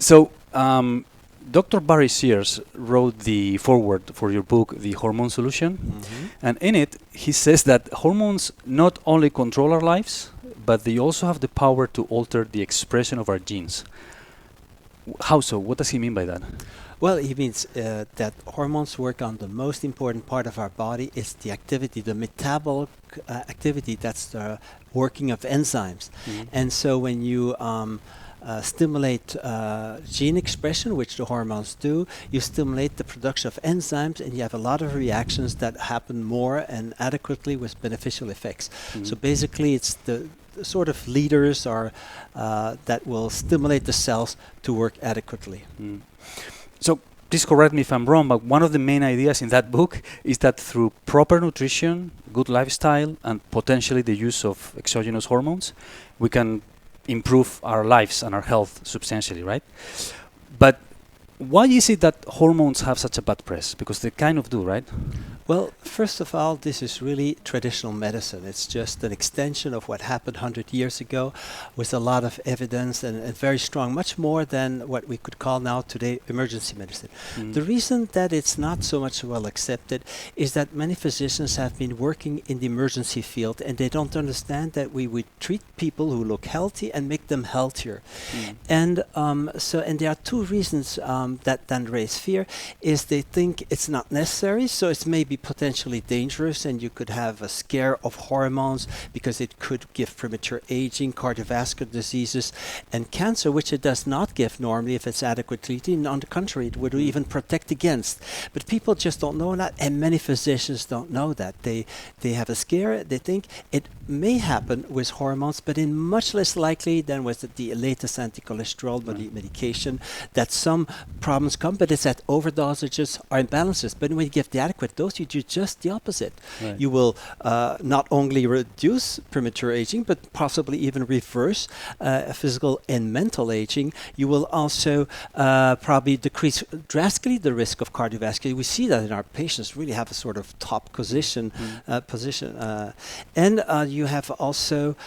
So, Dr. Barry Sears wrote the foreword for your book, The Hormone Solution, and in it, he says that hormones not only control our lives, but they also have the power to alter the expression of our genes. How so? What does he mean by that? Well, he means that hormones work on the most important part of our body. It's the activity, the metabolic activity. That's the working of enzymes. And so when you stimulate gene expression, which the hormones do, you stimulate the production of enzymes, and you have a lot of reactions that happen more and adequately with beneficial effects. So basically, it's the sort of leaders are that will stimulate the cells to work adequately. So please correct me if I'm wrong, but one of the main ideas in that book is that through proper nutrition, good lifestyle, and potentially the use of exogenous hormones, we can improve our lives and our health substantially, right? But why is it that hormones have such a bad press? Because they kind of do, right? Well, first of all, this is really traditional medicine. It's just an extension of what happened 100 years ago with a lot of evidence and very strong, much more than what we could call now today emergency medicine. The reason that it's not so much well accepted is that many physicians have been working in the emergency field and they don't understand that we would treat people who look healthy and make them healthier. And and there are two reasons that then raise fear, is they think it's not necessary, so it's maybe potentially dangerous and you could have a scare of hormones because it could give premature aging, cardiovascular diseases, and cancer, which it does not give normally if it's adequately treated. On the contrary, it would even protect against. But people just don't know that, and many physicians don't know that. They have a scare, they think it may happen with hormones, but in much less likely than with the latest anti-cholesterol medication, that some problems come, but it's at overdosages or imbalances. But when you give the adequate dose, you do just the opposite. Right. You will not only reduce premature aging, but possibly even reverse physical and mental aging. You will also probably decrease drastically the risk of cardiovascular. We see that in our patients really have a sort of top position, and you have also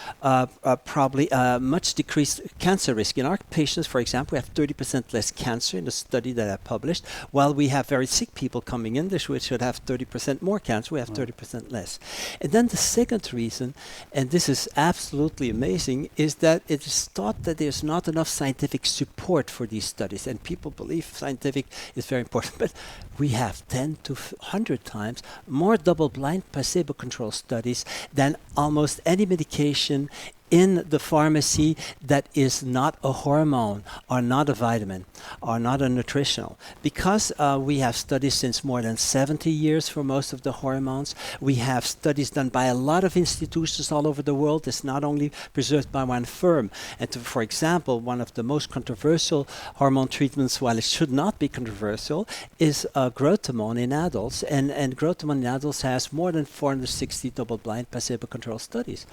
probably much decreased cancer risk. In our patients, for example, we have 30% less cancer in the study that I published, while we have very sick people coming in, which should have 30% more cancer, we have 30% less. And then the second reason, and this is absolutely amazing, is that it is thought that there's not enough scientific support for these studies, and people believe scientific is very important, but we have 10 to 100 times more double-blind placebo-controlled studies than almost any medication in the pharmacy that is not a hormone or not a vitamin or not a nutritional. Because we have studies since more than 70 years for most of the hormones. We have studies done by a lot of institutions all over the world. It's not only preserved by one firm. And for example, one of the most controversial hormone treatments, while it should not be controversial, is growth hormone in adults. And growth hormone in adults has more than 460 double-blind placebo-controlled studies.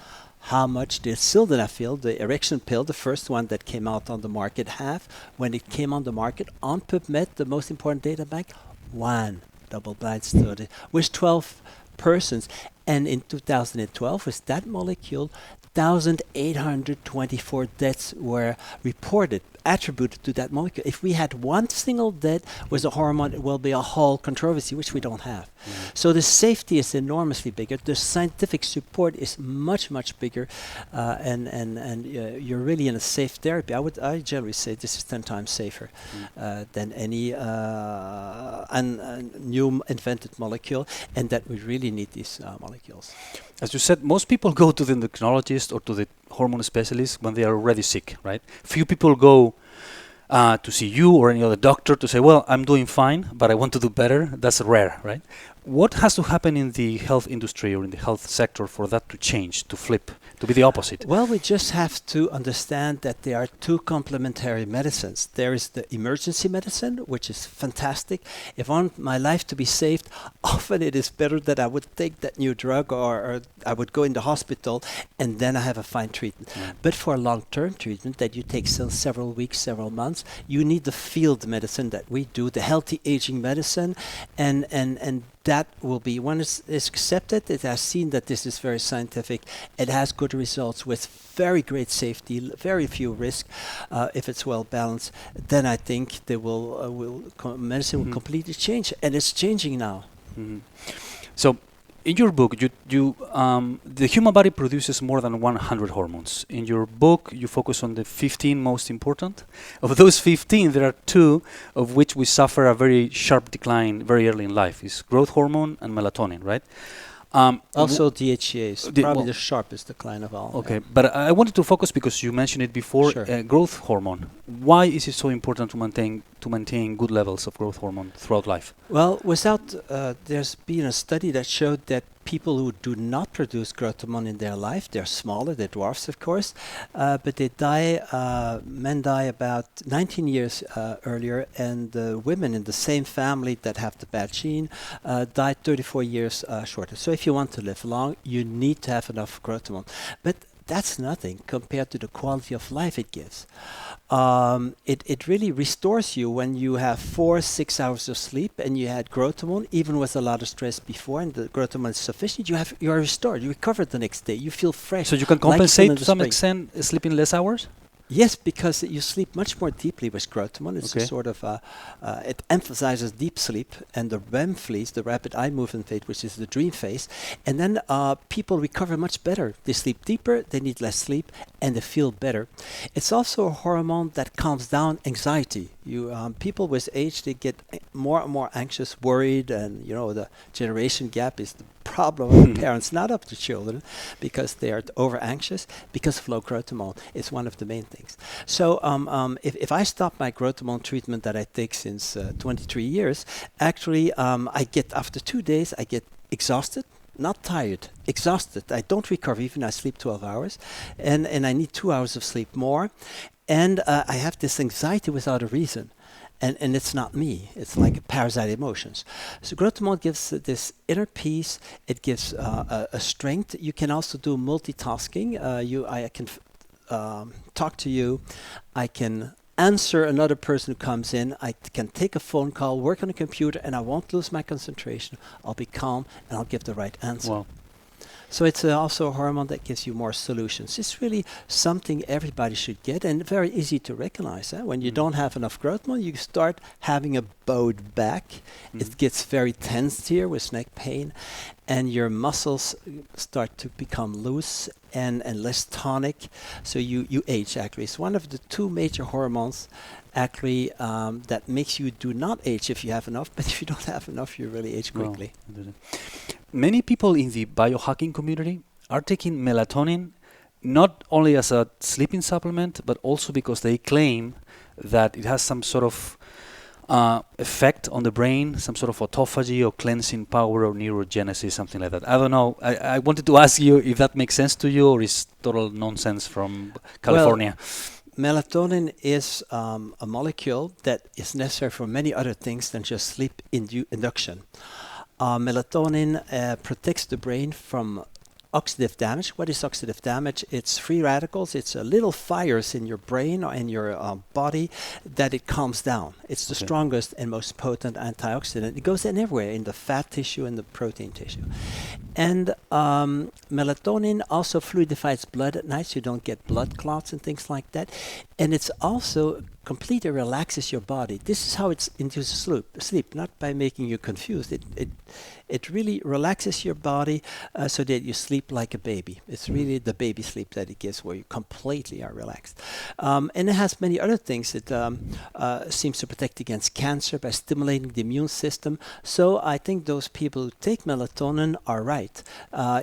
How much did sildenafil, the erection pill, the first one that came out on the market, have when it came on the market on PubMed, the most important data bank? One double-blind study with 12 persons. And in 2012, with that molecule, 1,824 deaths were reported, attributed to that molecule. If we had one single death with a hormone, it will be a whole controversy, which we don't have. So the safety is enormously bigger. The scientific support is much, much bigger, and you're really in a safe therapy. I generally say this is 10 times safer than any new invented molecule, and that we really need these molecules. As you said, most people go to the endocrinologist or to the hormone specialist when they are already sick, right? Few people go to see you or any other doctor to say, well, I'm doing fine, but I want to do better. That's rare, right? What has to happen in the health industry or in the health sector for that to change, to flip, to be the opposite? Well, we just have to understand that there are two complementary medicines. There is the emergency medicine, which is fantastic. If I want my life to be saved, often it is better that I would take that new drug or I would go in the hospital and then I have a fine treatment. But for long-term treatment that you take several weeks, several months, you need the field medicine that we do, the healthy aging medicine, and that will be, when it's accepted, it has seen that this is very scientific, it has good results with very great safety, very few risk, if it's well balanced, then I think they medicine will completely change, and it's changing now. So, in your book, the human body produces more than 100 hormones. In your book, you focus on the 15 most important. Of those 15, there are 2 of which we suffer a very sharp decline very early in life. It's growth hormone and melatonin, right? Also DHEA is probably the sharpest decline of all. Okay, but I wanted to focus because you mentioned it before, Sure. Growth hormone. Why is it so important to maintain good levels of growth hormone throughout life? Well, there's been a study that showed that people who do not produce growth hormone in their life, they're smaller, they're dwarfs, of course, but they die, men die about 19 years earlier, and women in the same family that have the bad gene die 34 years shorter. So if you want to live long, you need to have enough growth hormone. But that's nothing compared to the quality of life it gives. It really restores you when you have 4-6 hours of sleep and you had growth hormone, even with a lot of stress before, and the growth hormone is sufficient. You are restored. You recover the next day. You feel fresh. So you can compensate to some extent sleeping less hours? Yes, because you sleep much more deeply with growth hormone. It's Okay. a sort of, it emphasizes deep sleep and the REM phase, the rapid eye movement phase, which is the dream phase. And then people recover much better. They sleep deeper, they need less sleep, and they feel better. It's also a hormone that calms down anxiety. People with age, they get more and more anxious, worried, and the generation gap is the problem of the parents, not of the children, because they are over anxious because of low growth hormone. It's one of the main things. So if I stop my growth hormone treatment that I take since 23 years, actually after 2 days, I get exhausted. Not tired, exhausted. I don't recover even I sleep 12 hours, and I need 2 hours of sleep more, and I have this anxiety without a reason, and it's not me. It's like parasite emotions. So growth hormone gives this inner peace. It gives a strength. You can also do multitasking. I can talk to you. I can answer another person who comes in. I can take a phone call, work on a computer, and I won't lose my concentration. I'll be calm, and I'll give the right answer. Wow. So it's also a hormone that gives you more solutions. It's really something everybody should get, and very easy to recognize. When you don't have enough growth hormone, you start having a bowed back. It gets very tensed here with neck pain, and your muscles start to become loose and less tonic. So you age, actually. It's one of the 2 major hormones actually that makes you do not age if you have enough, but if you don't have enough, you really age quickly. No. Many people in the biohacking community are taking melatonin not only as a sleeping supplement, but also because they claim that it has some sort of effect on the brain, some sort of autophagy or cleansing power or neurogenesis, something like that. I don't know. I wanted to ask you if that makes sense to you or is total nonsense from California. Well, melatonin is a molecule that is necessary for many other things than just sleep induction. Melatonin protects the brain from oxidative damage. What is oxidative damage? It's free radicals. It's little fires in your brain or in your body that it calms down. It's the strongest and most potent antioxidant. It goes in everywhere, in the fat tissue and the protein tissue. And melatonin also fluidifies blood at night, so you don't get blood clots and things like that. And it's also completely relaxes your body. This is how it induces sleep, not by making you confused. It really relaxes your body so that you sleep like a baby. It's really the baby sleep that it gives, where you completely are relaxed. And it has many other things. It seems to protect against cancer by stimulating the immune system. So I think those people who take melatonin are right.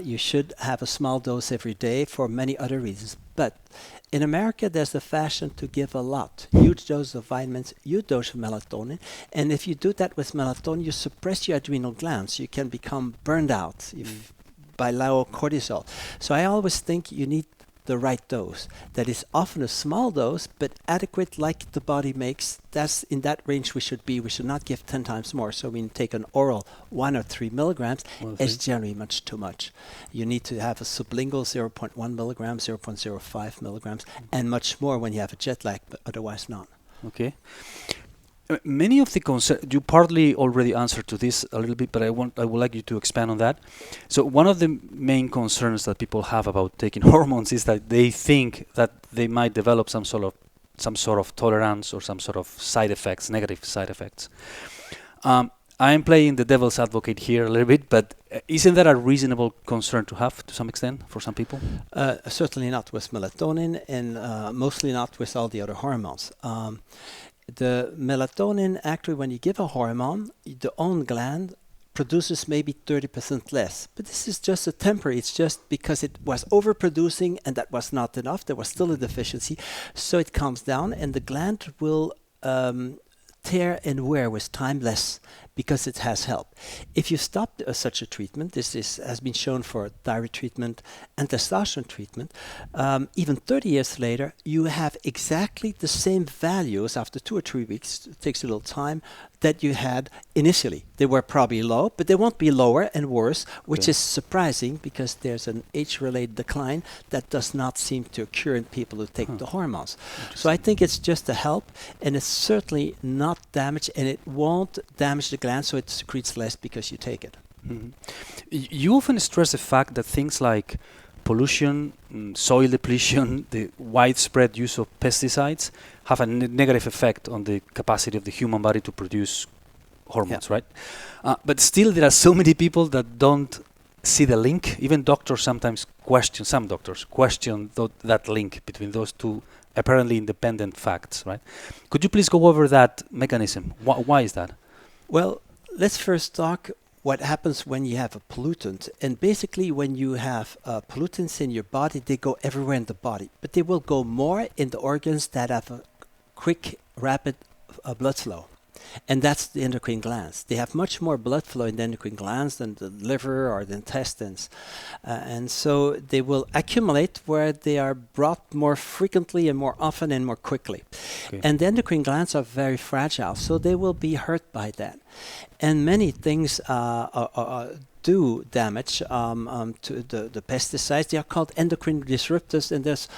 You should have a small dose every day for many other reasons. But in America, there's the fashion to give a lot. Huge dose of vitamins, huge dose of melatonin. And if you do that with melatonin, you suppress your adrenal glands. You can become burned out by low cortisol. So I always think you need the right dose. That is often a small dose, but adequate like the body makes. That's in that range we should be. We should not give 10 times more. So when you take an oral 1 or 3 milligrams, it's generally much too much. You need to have a sublingual 0.1 milligrams, 0.05 milligrams, and much more when you have a jet lag, but otherwise not. Okay. Many of the concerns, you partly already answered to this a little bit, but I would like you to expand on that. So one of the main concerns that people have about taking hormones is that they think that they might develop some sort of tolerance or some sort of side effects, negative side effects. I am playing the devil's advocate here a little bit, but isn't that a reasonable concern to have to some extent for some people? Certainly not with melatonin, and mostly not with all the other hormones. The melatonin, actually, when you give a hormone, the own gland produces maybe 30% less. But this is just a temporary. It's just because it was overproducing and that was not enough. There was still a deficiency. So it comes down and the gland will tear and wear with time less because it has help. If you stop such a treatment, has been shown for thyroid treatment and testosterone treatment, even 30 years later, you have exactly the same values after 2 or 3 weeks, it takes a little time, that you had initially. They were probably low, but they won't be lower and worse, which is surprising because there's an age-related decline that does not seem to occur in people who take the hormones. So I think it's just a help, and it's certainly not damaged, and it won't damage the gland, so it secretes less because you take it. Mm-hmm. You often stress the fact that things like pollution, soil depletion, the widespread use of pesticides have a negative effect on the capacity of the human body to produce hormones, right? But still, there are so many people that don't see the link. Even doctors sometimes question, some doctors question that link between those two apparently independent facts, right? Could you please go over that mechanism? Why is that? Well, let's first talk what happens when you have a pollutant. And basically, when you have pollutants in your body, they go everywhere in the body. But they will go more in the organs that have a quick, rapid blood flow. And that's the endocrine glands. They have much more blood flow in the endocrine glands than the liver or the intestines. And so they will accumulate where they are brought more frequently and more often and more quickly. Okay. And the endocrine glands are very fragile, so they will be hurt by that. And many things do damage to the pesticides. They are called endocrine disruptors, and there's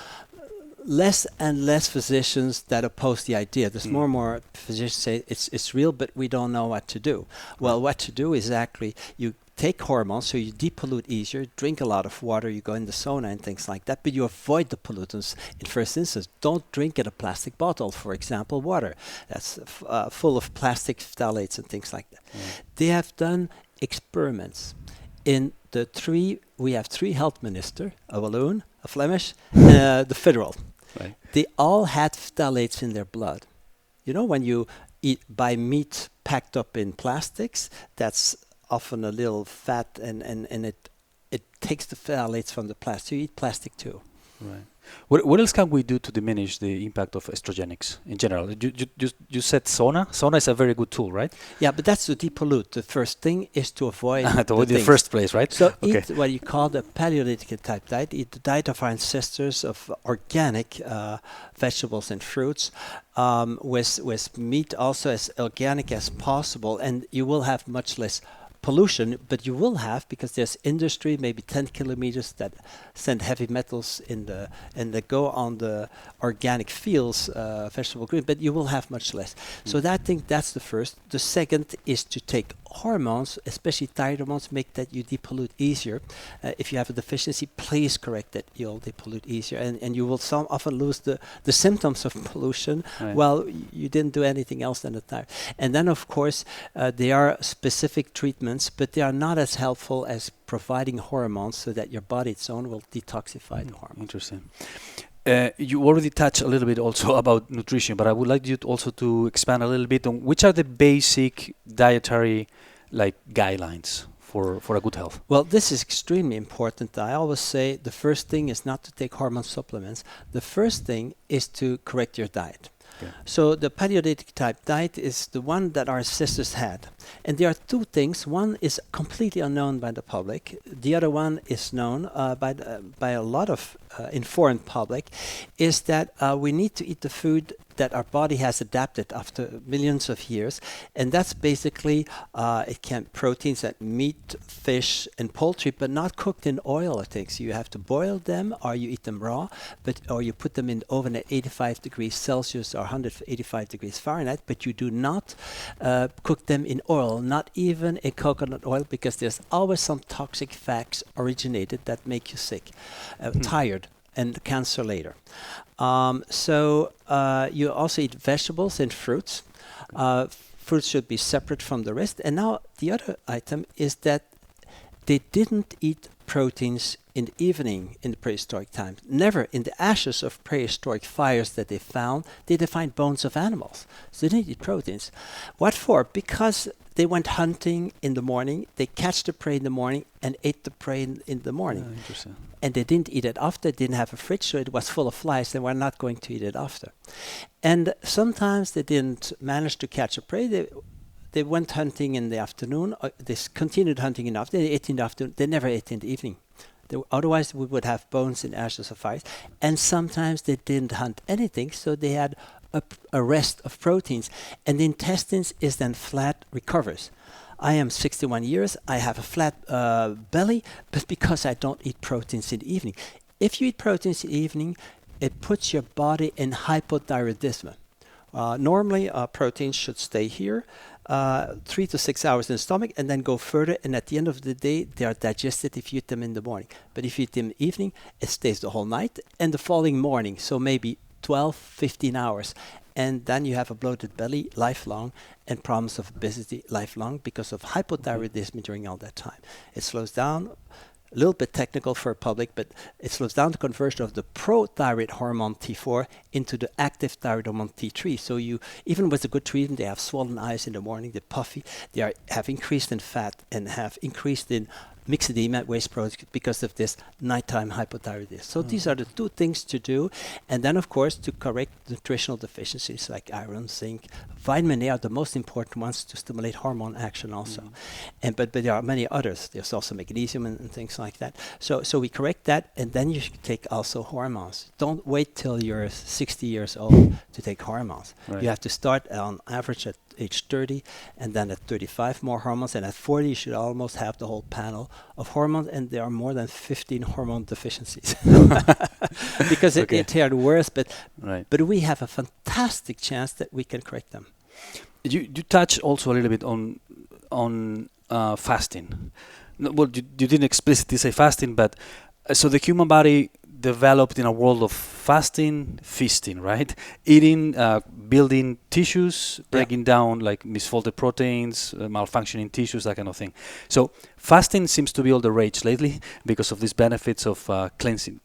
less and less physicians that oppose the idea. There's more and more physicians say it's real, but we don't know what to do. Well, what to do is actually you take hormones, so you depollute easier, drink a lot of water, you go in the sauna and things like that, but you avoid the pollutants in first instance. Don't drink in a plastic bottle, for example, water. That's full of plastic phthalates and things like that. They have done experiments. We have 3 health ministers, a Walloon, a Flemish, and the federal. Right. They all had phthalates in their blood. You know, when you buy meat packed up in plastics, that's often a little fat, and it takes the phthalates from the plastic. You eat plastic too. Right. What else can we do to diminish the impact of estrogenics in general? You said sauna. Sauna is a very good tool, right? Yeah, but that's to depollute. The first thing is to avoid the first place, right? So eat what you call the Paleolithic type diet. Eat the diet of our ancestors of organic vegetables and fruits, with meat also as organic as possible, and you will have much less pollution, but you will have, because there's industry, maybe 10 kilometers that send heavy metals and they go on the organic fields, vegetable green, but you will have much less. So I think that's the first. The second is to take hormones, especially thyroid hormones, make that you depollute easier. If you have a deficiency, please correct that. You'll depollute easier, and you will often lose the symptoms of pollution. Right. Well, you didn't do anything else than the thyroid. And then, of course, there are specific treatments, but they are not as helpful as providing hormones so that your body its own will detoxify the hormones. Interesting. You already touched a little bit also about nutrition, but I would like you also to expand a little bit on which are the basic dietary guidelines for a good health. Well, this is extremely important. I always say the first thing is not to take hormone supplements. The first thing is to correct your diet. Okay. So the Paleolithic type diet is the one that our ancestors had. And there are 2 things. One is completely unknown by the public. The other one is known by a lot of informed public, is that we need to eat the food that our body has adapted after millions of years, and that's basically it can proteins that meat, fish, and poultry, but not cooked in oil or things. You have to boil them, or you eat them raw, or you put them in the oven at 85 degrees Celsius or 185 degrees Fahrenheit. But you do not cook them in oil, not even in coconut oil, because there's always some toxic facts originated that make you sick, tired, and cancer later. You also eat vegetables and fruits. Fruits should be separate from the rest. And now the other item is that they didn't eat proteins in the evening in the prehistoric times. Never in the ashes of prehistoric fires that they found, did they find bones of animals. So they didn't eat proteins. What for? Because they went hunting in the morning, they catch the prey in the morning and ate the prey in the morning. Interesting. And they didn't eat it after, they didn't have a fridge, so it was full of flies, they were not going to eat it after. And sometimes they didn't manage to catch a prey, they went hunting in the afternoon, they continued hunting in the afternoon, they ate in the afternoon, they never ate in the evening. Otherwise we would have bones in ashes of fires. And sometimes they didn't hunt anything, so they had a rest of proteins, and the intestines is then flat, recovers. I am 61 years, I have a flat belly, but because I don't eat proteins in the evening. If you eat proteins in the evening, it puts your body in hypothyroidism. Normally, proteins should stay here 3 to 6 hours in the stomach and then go further, and at the end of the day, they are digested if you eat them in the morning. But if you eat them in the evening, it stays the whole night and the following morning, so maybe 12, 15 hours. And then you have a bloated belly lifelong and problems of obesity lifelong because of hypothyroidism during all that time. It slows down, a little bit technical for public, but it slows down the conversion of the prothyroid hormone T4 into the active thyroid hormone T3. So you, even with a good treatment, they have swollen eyes in the morning, they're puffy, have increased in fat and have increased in myxedema, waste products, because of this nighttime hypothyroidism. So these are the two things to do. And then, of course, to correct nutritional deficiencies like iron, zinc, vitamin A are the most important ones to stimulate hormone action also. But there are many others. There's also magnesium and things like that. So we correct that, and then you should take also hormones. Don't wait till you're 60 years old to take hormones. Right. You have to start on average at age 30, and then at 35 more hormones, and at 40 you should almost have the whole panel of hormones, and there are more than 15 hormone deficiencies because they are the worst, but we have a fantastic chance that we can correct them. You touch also a little bit on fasting. No, well, you didn't explicitly say fasting, but so the human body developed in a world of fasting, feasting, right? Eating, building tissues, breaking down like misfolded proteins, malfunctioning tissues, that kind of thing. So fasting seems to be all the rage lately because of these benefits of cleansing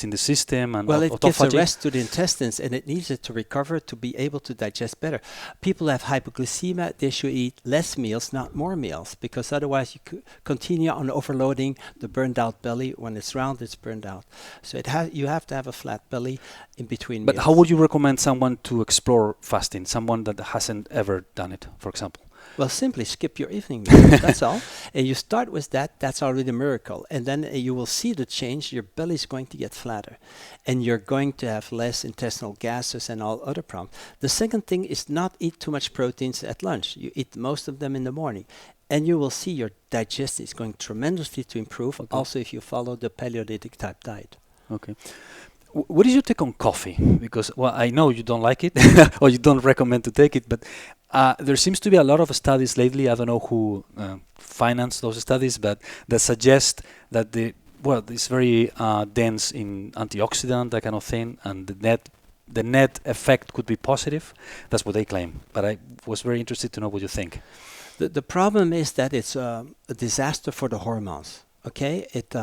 the system and it gives a rest to the intestines, and it needs it to recover to be able to digest better. People have hypoglycemia, they should eat less meals, not more meals, because otherwise you could continue on overloading the burned out belly. When it's round, it's burned out. So you have to have a flat belly in between But meals. how would you recommend someone to explore fasting, someone that hasn't ever done it, for example? Well, simply skip your evening meals, that's all. And you start with that, that's already a miracle. And then you will see the change, your belly is going to get flatter. And you're going to have less intestinal gases and all other problems. The second thing is not eat too much proteins at lunch. You eat most of them in the morning. And you will see your digestion is going tremendously to improve, also if you follow the Paleolithic type diet. Okay. What is your take on coffee? Because, well, I know you don't like it or you don't recommend to take it, but there seems to be a lot of studies lately. I don't know who financed those studies, but that suggest that it's very dense in antioxidant, that kind of thing, and the net effect could be positive. That's what they claim. But I was very interested to know what you think. The problem is that it's a disaster for the hormones. Okay, it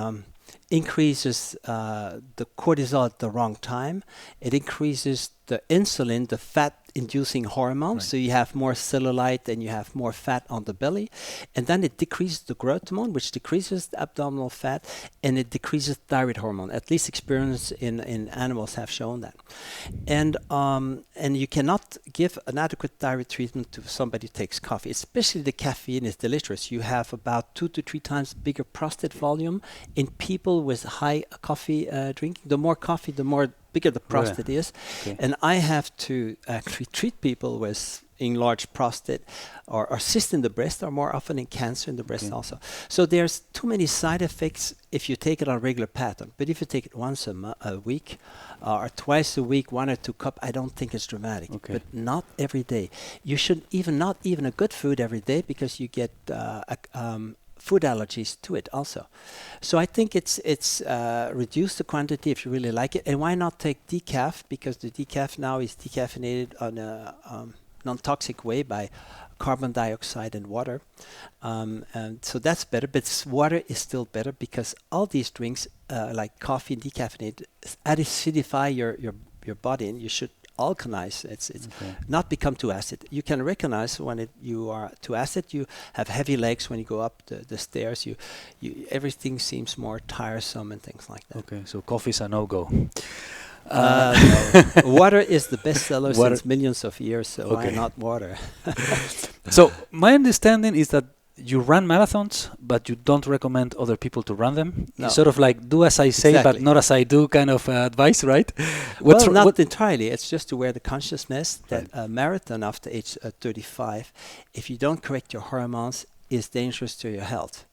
increases the cortisol at the wrong time. It increases the insulin, the fat-inducing hormone, so you have more cellulite and you have more fat on the belly. And then it decreases the growth hormone, which decreases the abdominal fat, and it decreases thyroid hormone. At least experiments in animals have shown that. And you cannot give an adequate thyroid treatment to somebody who takes coffee, especially the caffeine is delicious. You have about 2 to 3 times bigger prostate volume in people with high coffee drinking. The more coffee, the more bigger the prostate is. Okay. And I have to actually treat people with enlarged prostate or cyst in the breast, or more often in cancer in the breast also. So there's too many side effects if you take it on a regular pattern. But if you take it once a week or twice a week, 1 or 2 cups, I don't think it's dramatic. Okay. But not every day. You should not even a good food every day, because you get food allergies to it also. So I think it's reduce the quantity if you really like it. And why not take decaf? Because the decaf now is decaffeinated on a non-toxic way by carbon dioxide and water. And so that's better, but water is still better, because all these drinks, like coffee and decaffeinated, acidify your body, and you should alkalize. It's not become too acid. You can recognize when you are too acid. You have heavy legs when you go up the stairs. You everything seems more tiresome and things like that. Okay, so coffee is a no-go. No. Water is the best seller since millions of years, so why not water? So my understanding is that you run marathons, but you don't recommend other people to run them. No. It's sort of like do as I say, but not as I do kind of advice, right? Not entirely. It's just to wear the consciousness that a marathon after age 35, if you don't correct your hormones, is dangerous to your health.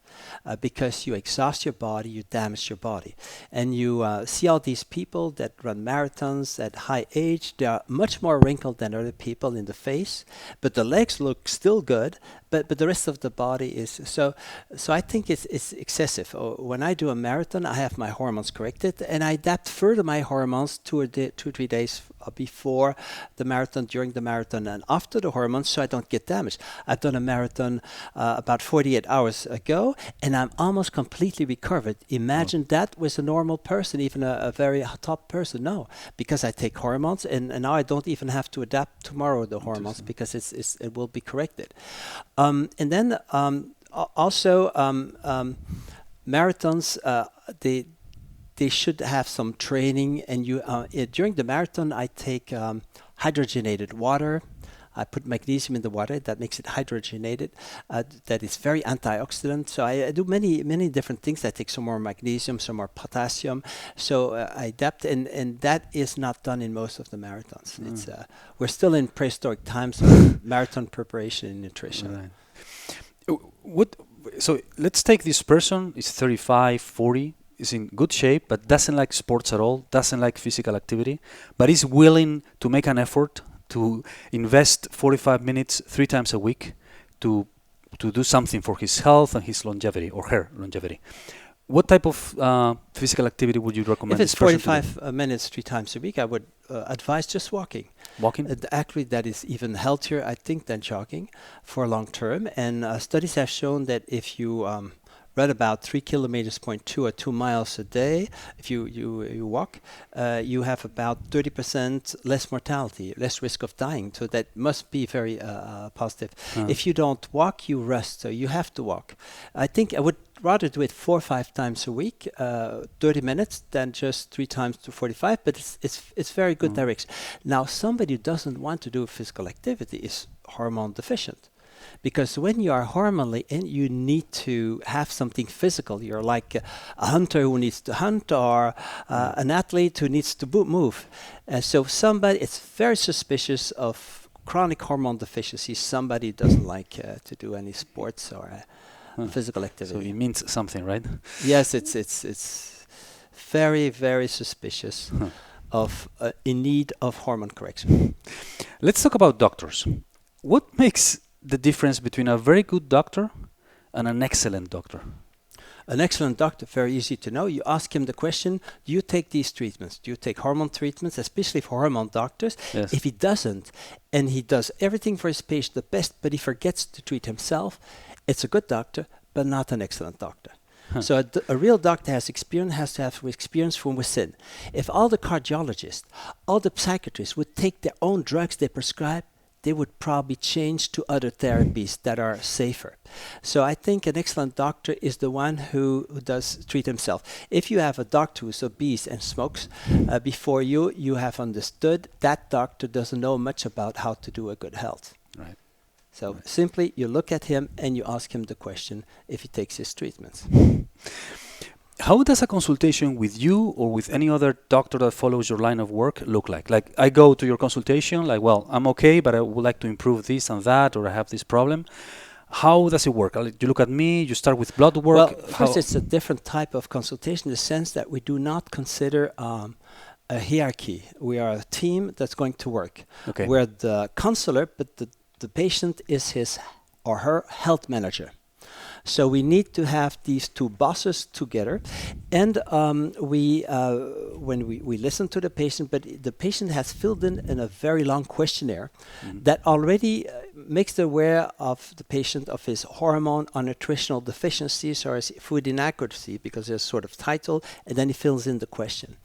Because you exhaust your body, you damage your body. And you see all these people that run marathons at high age, they are much more wrinkled than other people in the face, but the legs look still good, but the rest of the body is... So I think it's excessive. When I do a marathon, I have my hormones corrected, and I adapt further my hormones 2 or 3 days before the marathon, during the marathon, and after the hormones, so I don't get damaged. I've done a marathon about 48 hours ago, and I'm almost completely recovered. Imagine that with a normal person, even a very top person. No, because I take hormones, and now I don't even have to adapt tomorrow the hormones, because it will be corrected. And then also marathons, they should have some training, and during the marathon I take hydrogenated water. I put magnesium in the water, that makes it hydrogenated. That is very antioxidant. So I do many different things. I take some more magnesium, some more potassium. So I adapt, and that is not done in most of the marathons. It's we're still in prehistoric times of marathon preparation and nutrition. Right. So let's take this person, is 35, 40, is in good shape, but doesn't like sports at all, doesn't like physical activity, but is willing to make an effort to invest 45 minutes 3 times a week to do something for his health and his longevity, or her longevity. What type of physical activity would you recommend? If it's 45 minutes 3 times a week, I would advise just walking. Walking? Actually, that is even healthier, I think, than jogging for long term. And studies have shown that if you run about 3 kilometers, 0.2 or 2 miles a day, if you walk, you have about 30% less mortality, less risk of dying. So that must be very positive. If you don't walk, you rest. So you have to walk. I think I would rather do it 4 or 5 times a week, 30 minutes, than just 3 times to 45. But it's very good direction. Now, somebody who doesn't want to do physical activity is hormone deficient. Because when you are hormonally in, you need to have something physical. You're like a hunter who needs to hunt, or an athlete who needs to move. So it's very suspicious of chronic hormone deficiency. Somebody doesn't like to do any sports or physical activity. So it means something, right? Yes, it's very, very suspicious of in need of hormone correction. Let's talk about doctors. What makes the difference between a very good doctor and an excellent doctor? An excellent doctor, very easy to know. You ask him the question, do you take these treatments? Do you take hormone treatments, especially for hormone doctors? Yes. If he doesn't, and he does everything for his patient the best, but he forgets to treat himself, it's a good doctor, but not an excellent doctor. So a real doctor has to have experience from within. If all the cardiologists, all the psychiatrists would take their own drugs they prescribe, they would probably change to other therapies that are safer. So I think an excellent doctor is the one who does treat himself. If you have a doctor who's obese and smokes before you have understood that doctor doesn't know much about how to do a good health. Right. So simply you look at him and you ask him the question if he takes his treatments. How does a consultation with you or with any other doctor that follows your line of work look like? Like, I go to your consultation, like, well, I'm okay, but I would like to improve this and that, or I have this problem. How does it work? You look at me, you start with blood work. Well, first, it's a different type of consultation in the sense that we do not consider a hierarchy. We are a team that's going to work. Okay. We're the counselor, but the patient is his or her health manager. So we need to have these two bosses together, and when we listen to the patient, but the patient has filled in a very long questionnaire that already makes them aware of the patient of his hormone or nutritional deficiencies or his food inadequacy, because there's sort of title, and then he fills in the question.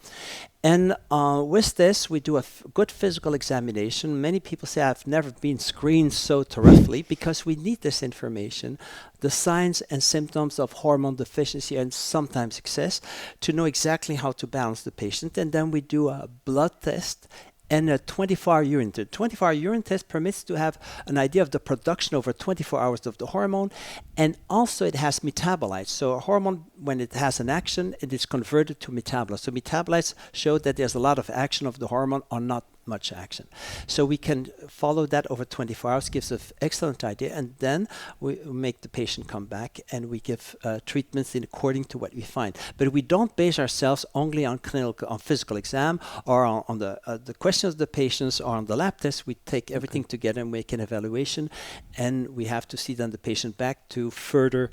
And with this, we do a good physical examination. Many people say, I've never been screened so thoroughly, because we need this information, the signs and symptoms of hormone deficiency and sometimes excess, to know exactly how to balance the patient. And then we do a blood test and a 24-hour urine test. 24-hour urine test permits to have an idea of the production over 24 hours of the hormone, and also it has metabolites. So a hormone, when it has an action, it is converted to metabolites. So metabolites show that there's a lot of action of the hormone or not much action. So we can follow that over 24 hours, gives an excellent idea, and then we make the patient come back and we give treatments according to what we find. But we don't base ourselves only on physical exam or on the questions of the patients or on the lab tests. We take everything together and make an evaluation, and we have to see then the patient back to further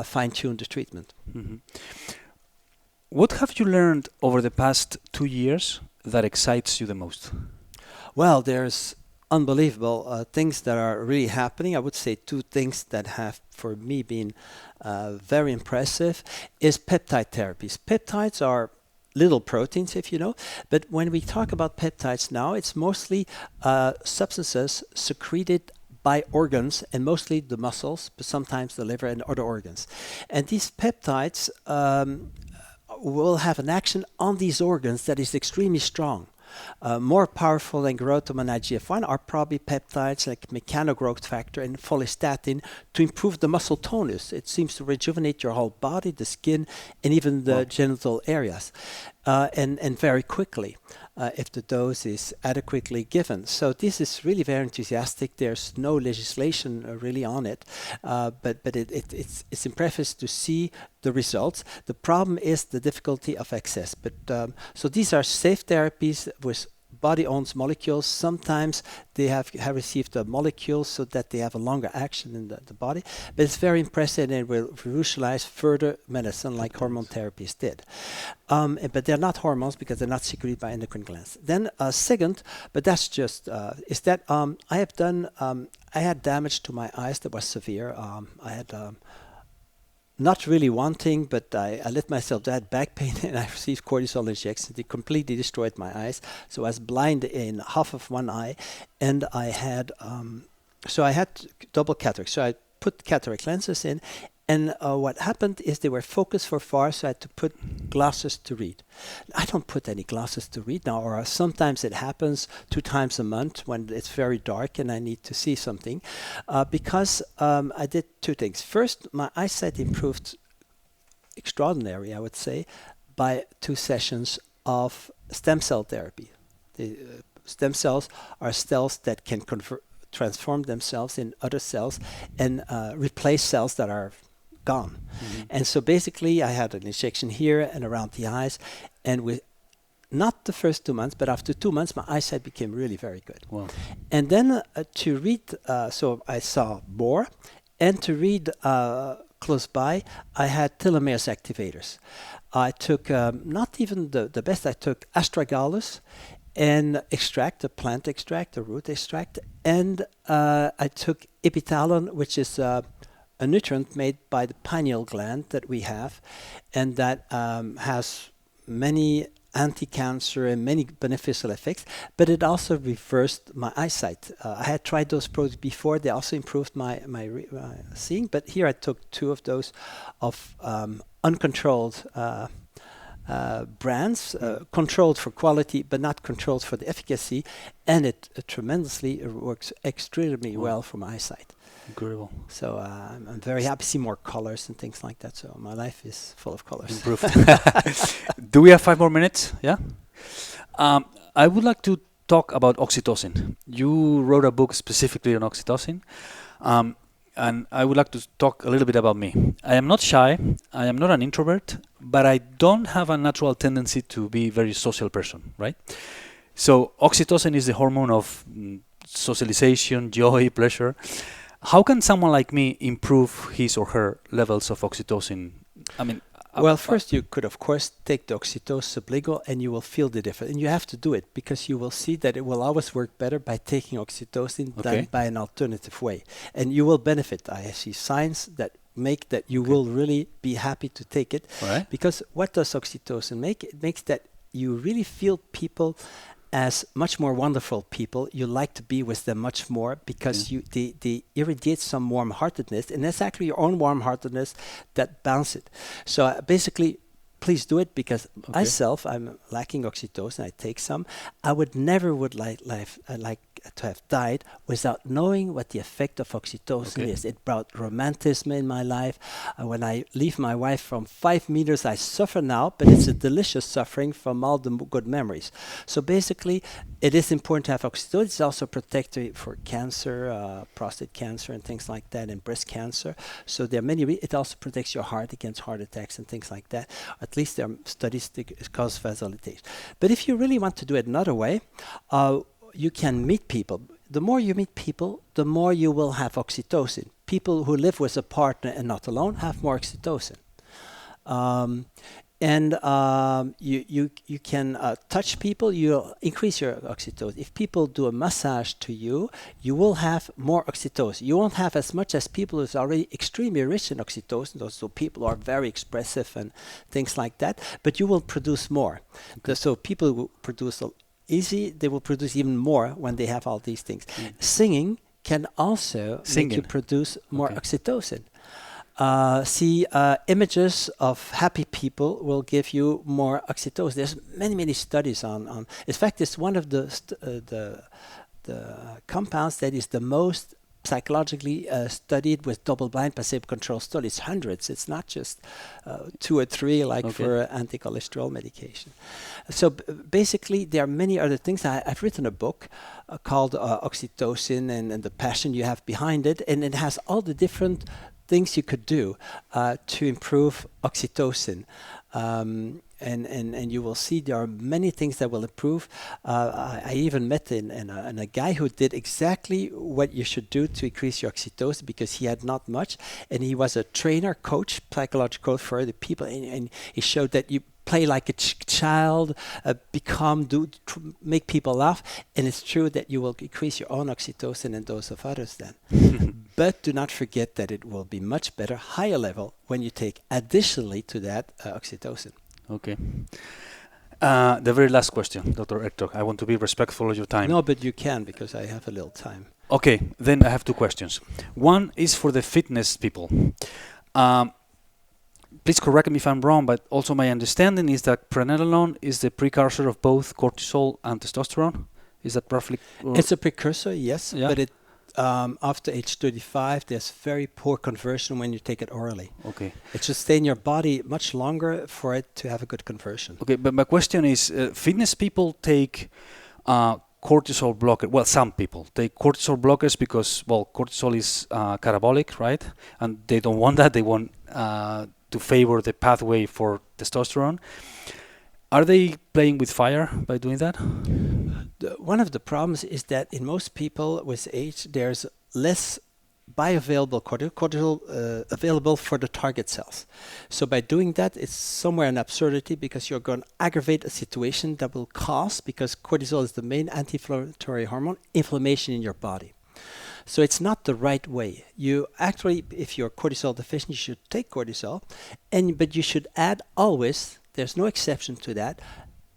fine-tune the treatment. Mm-hmm. What have you learned over the past 2 years that excites you the most? Well, there's unbelievable things that are really happening. I would say two things that have, for me, been very impressive is peptide therapies. Peptides are little proteins, if you know, but when we talk about peptides now, it's mostly substances secreted by organs, and mostly the muscles, but sometimes the liver and other organs. And these peptides will have an action on these organs that is extremely strong. More powerful than growth hormone IGF-1 are probably peptides like mechanogrowth factor and follistatin to improve the muscle tonus. It seems to rejuvenate your whole body, the skin, and even the genital areas, and very quickly if the dose is adequately given. So this is really very enthusiastic. There's no legislation really on it, but it's impressive to see the results. The problem is the difficulty of access. But so these are safe therapies with body-owned molecules. Sometimes they have received a molecule so that they have a longer action in the body. But it's very impressive, and it will revolutionize further medicine like hormone therapies did. But they're not hormones because they're not secreted by endocrine glands. Then second, but that's just, is that I had damage to my eyes that was severe. I had not really wanting, but I let myself die. I had back pain and I received cortisol injections. They completely destroyed my eyes. So I was blind in half of one eye, and I had double cataract. So I put cataract lenses in, and what happened is they were focused for far, so I had to put glasses to read. I don't put any glasses to read now, or sometimes it happens 2 times a month when it's very dark and I need to see something, because I did 2 things. First, my eyesight improved extraordinary, I would say, by 2 sessions of stem cell therapy. The stem cells are cells that can transform themselves in other cells and replace cells that are gone. Mm-hmm. And so basically I had an injection here and around the eyes, and with not the first 2 months, but after 2 months my eyesight became really very good. Wow. And then to read, so I saw more, and to read close by, I had telomerase activators. I took not even the best, I took astragalus and extract, a plant extract, a root extract, and I took epitalon, which is a nutrient made by the pineal gland that we have, and that has many anti-cancer and many beneficial effects, but it also reversed my eyesight. I had tried those products before. They also improved my seeing, but here I took 2 of those of uncontrolled brands, controlled for quality but not controlled for the efficacy, and it tremendously works extremely well for my eyesight. Incredible. So I'm very happy to see more colors and things like that. So my life is full of colors. Improved. Do we have 5 more minutes? Yeah. I would like to talk about oxytocin. You wrote a book specifically on oxytocin. And I would like to talk a little bit about me. I am not shy, I am not an introvert, but I don't have a natural tendency to be a very social person, right? So oxytocin is the hormone of socialization, joy, pleasure. How can someone like me improve his or her levels of oxytocin? I mean, well, first you could, of course, take the oxytocin sublingual and you will feel the difference. And you have to do it because you will see that it will always work better by taking oxytocin than by an alternative way. And you will benefit. I see signs that make that you will really be happy to take it. Right. Because what does oxytocin make? It makes that you really feel people as much more wonderful people. You like to be with them much more because they irradiate some warm-heartedness, and that's actually your own warm-heartedness that bounces it. So basically, please do it because myself, I'm lacking oxytocin. I take some. I would never like to have died without knowing what the effect of oxytocin is. It brought romanticism in my life. When I leave my wife from 5 meters, I suffer now, but it's a delicious suffering from all the good memories. So basically, it is important to have oxytocin. It's also protective for cancer, prostate cancer and things like that, and breast cancer. So there are many, it also protects your heart against heart attacks and things like that. At least there are studies that cause vasodilatation. But if you really want to do it another way, you can meet people. The more you meet people, the more you will have oxytocin. People who live with a partner and not alone have more oxytocin. You can touch people, you'll increase your oxytocin. If people do a massage to you, you will have more oxytocin. You won't have as much as people who's already extremely rich in oxytocin, so people are very expressive and things like that, but you will produce more. So people who produce easy, they will produce even more when they have all these things. Singing can also make you produce more oxytocin. Images of happy people will give you more oxytocin. There's many studies on. In fact, it's one of the compounds that is the most psychologically studied with double-blind placebo-controlled studies. Hundreds. It's not just 2 or 3 like for anti-cholesterol medication. So basically, there are many other things. I've written a book called Oxytocin and the passion you have behind it, and it has all the different things you could do to improve oxytocin. And you will see there are many things that will improve. I even met a guy who did exactly what you should do to increase your oxytocin because he had not much. And he was a trainer, coach, psychological for the people. And he showed that you play like a child, make people laugh. And it's true that you will increase your own oxytocin and those of others then. But do not forget that it will be much better, higher level, when you take additionally to that oxytocin. Okay. The very last question, Dr. Hertoghe. I want to be respectful of your time. No, but you can because I have a little time. Okay, then I have 2 questions. One is for the fitness people. Please correct me if I'm wrong, but also my understanding is that pregnenolone is the precursor of both cortisol and testosterone. Is that roughly? It's a precursor, yes, but it after age 35, there's very poor conversion when you take it orally. Okay. It should stay in your body much longer for it to have a good conversion. Okay, but my question is, fitness people take cortisol blockers. Well, some people take cortisol blockers because, well, cortisol is catabolic, right? And they don't want that. They want to favor the pathway for testosterone. Are they playing with fire by doing that? One of the problems is that in most people with age, there's less bioavailable cortisol available for the target cells. So by doing that, it's somewhere an absurdity because you're going to aggravate a situation that will cause, because cortisol is the main anti-inflammatory hormone, inflammation in your body. So it's not the right way. You actually, if you're cortisol deficient, you should take cortisol, but you should add always, there's no exception to that,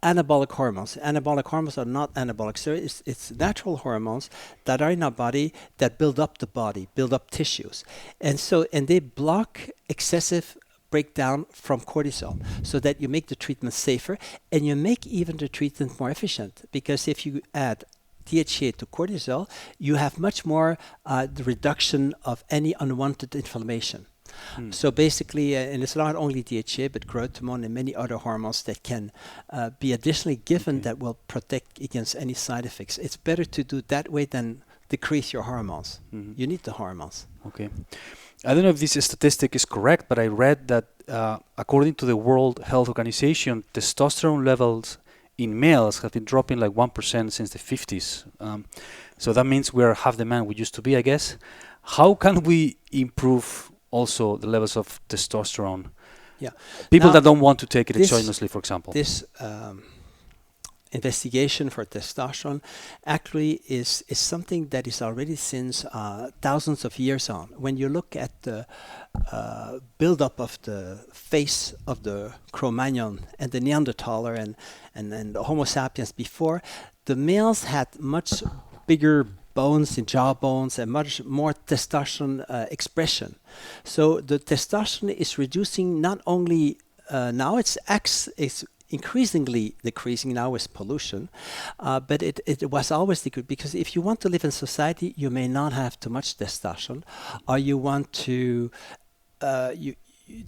anabolic hormones. Anabolic hormones are not anabolic steroids. It's natural hormones that are in our body that build up the body, build up tissues. And they block excessive breakdown from cortisol, so that you make the treatment safer and you make even the treatment more efficient. Because if you add DHA to cortisol, you have much more the reduction of any unwanted inflammation. So basically, and it's not only DHA, but growth hormone and many other hormones that can be additionally given that will protect against any side effects. It's better to do that way than decrease your hormones. You need the hormones. Okay. I don't know if this statistic is correct, but I read that according to the World Health Organization, testosterone levels in males have been dropping like 1% since the 50s. So that means we're half the man we used to be, I guess. How can we improve also the levels of testosterone? Yeah. People Now, that don't want to take it exogenously, for example. This investigation for testosterone actually is something that is already since thousands of years on. When you look at the buildup of the face of the Cro-Magnon and the Neanderthaler and the Homo sapiens before, the males had much bigger bones and jaw bones and much more testosterone expression. So the testosterone is reducing not only now, it's increasingly decreasing now with pollution, but it was always decreasing, because if you want to live in society, you may not have too much testosterone, or you want to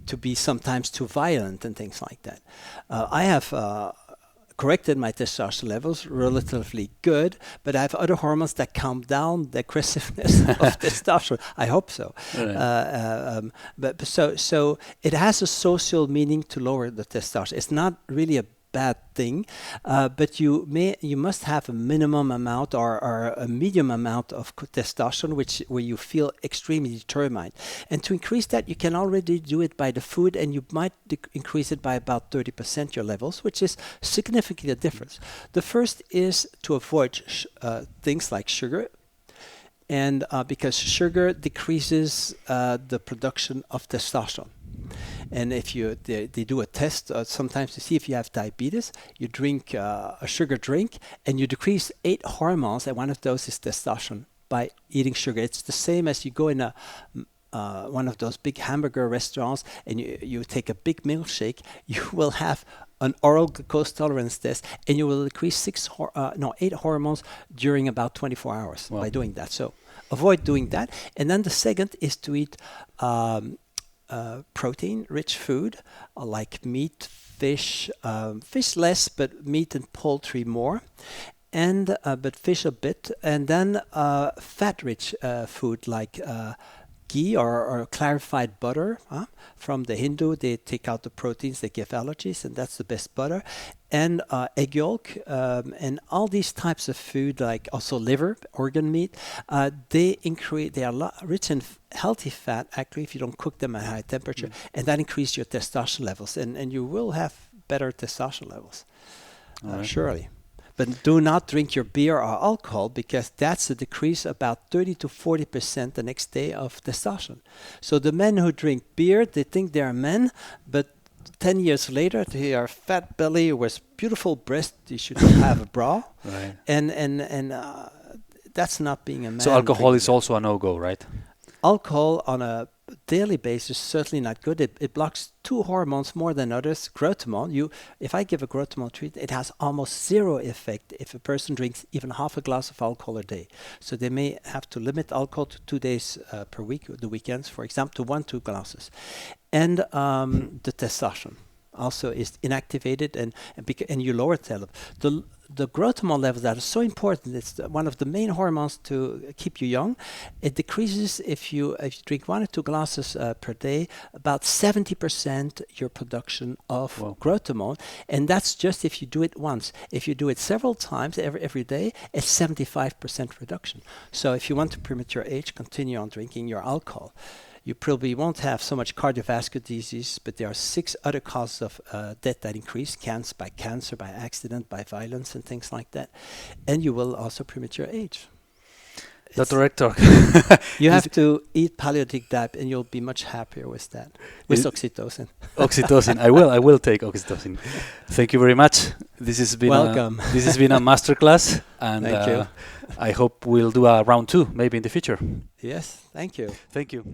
to be sometimes too violent and things like that. I have corrected my testosterone levels relatively good, but I have other hormones that calm down the aggressiveness of testosterone. I hope so. Right. But so it has a social meaning to lower the testosterone. It's not really a bad thing, but you must have a minimum amount or a medium amount of testosterone, where you feel extremely determined. And to increase that, you can already do it by the food, and you might increase it by about 30% your levels, which is significantly a difference. The first is to avoid things like sugar, and because sugar decreases the production of testosterone. And if they do a test sometimes to see if you have diabetes, you drink a sugar drink and you decrease 8 hormones, and one of those is testosterone, by eating sugar. It's the same as you go in one of those big hamburger restaurants and you take a big milkshake. You will have an oral glucose tolerance test, and you will decrease 8 hormones during about 24 hours by doing that. So avoid doing that. And then the second is to eat protein-rich food like meat, fish less, but meat and poultry more, and but fish a bit, and then fat-rich food like ghee or clarified butter. From the Hindu, they take out the proteins, they give allergies, and that's the best butter. And egg yolk, and all these types of food, like also liver, organ meat, they are rich in healthy fat, actually, if you don't cook them at high temperature, and that increases your testosterone levels, and you will have better testosterone levels, surely. But do not drink your beer or alcohol, because that's a decrease about 30 to 40% the next day of testosterone. So the men who drink beer, they think they're men, but 10 years later, they are fat belly with beautiful breast. You should have a bra, right? And that's not being a man. So alcohol is also a no-go, right? Alcohol on a daily basis is certainly not good. It blocks 2 hormones more than others. Growth hormone. If I give a growth hormone treatment, it has almost zero effect if a person drinks even half a glass of alcohol a day. So they may have to limit alcohol to 2 days per week, the weekends, for example, to 1-2 glasses. And the testosterone also is inactivated, and you lower the growth hormone levels that are so important. It's one of the main hormones to keep you young. It decreases if you drink 1 or 2 glasses per day, about 70% your production of growth hormone, and that's just if you do it once. If you do it several times every day, it's 75% reduction. So if you want to premature age, continue on drinking your alcohol. You probably won't have so much cardiovascular disease, but there are 6 other causes of death that increase: by cancer, by accident, by violence, and things like that. And you will also premature age. Dr. Hertoghe. You have to eat palliative diet, and you'll be much happier with that, with oxytocin. Oxytocin. I will take oxytocin. Thank you very much. This has been welcome. This has been a masterclass, and thank you. I hope we'll do a round 2 maybe in the future. Yes, thank you. Thank you.